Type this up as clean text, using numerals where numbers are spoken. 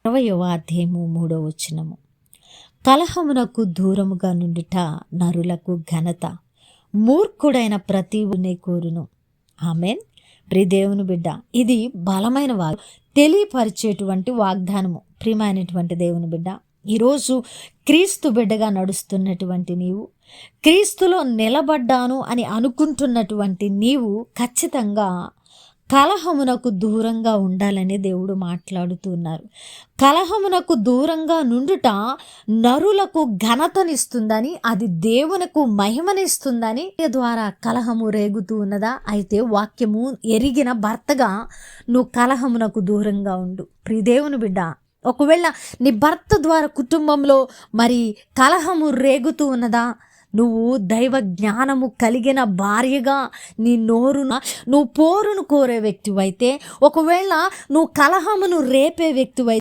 20వ అధ్యాయము 3వ వచనము. కలహమునకు దూరముగా నుండుట నరులకు ఘనత, మూర్ఖుడైన ప్రతివునే కోరును. ఆమెన్. దేవుని బిడ్డ, ఇది బలమైన తెలియపరిచేటువంటి వాగ్దానము. ప్రియమైనటువంటి దేవుని బిడ్డ, ఈరోజు క్రీస్తు బిడ్డగా నడుస్తున్నటువంటి నీవు, క్రీస్తులో నిలబడ్డాను అని అనుకుంటున్నటువంటి నీవు ఖచ్చితంగా కలహమునకు దూరంగా ఉండాలని దేవుడు మాట్లాడుతున్నారు. కలహమునకు దూరంగా నుండుట నరులకు ఘనతనిస్తుందని, అది దేవునికి మహిమనిస్తుందని ద్వారా కలహము రేగుతూ ఉన్నదా? అయితే వాక్యము ఎరిగిన భర్తగా నువ్వు కలహమునకు దూరంగా ఉండు. దేవుని బిడ్డ, ఒకవేళ నీ భర్త ద్వారా కుటుంబంలో మరి కలహము రేగుతూ ఉన్నదా? నువ్వు దైవ జ్ఞానము కలిగిన భార్యగా నీ నువ్వు పోరును కోరే వ్యక్తివైతే, ఒకవేళ నువ్వు కలహమును రేపే వ్యక్తివైతే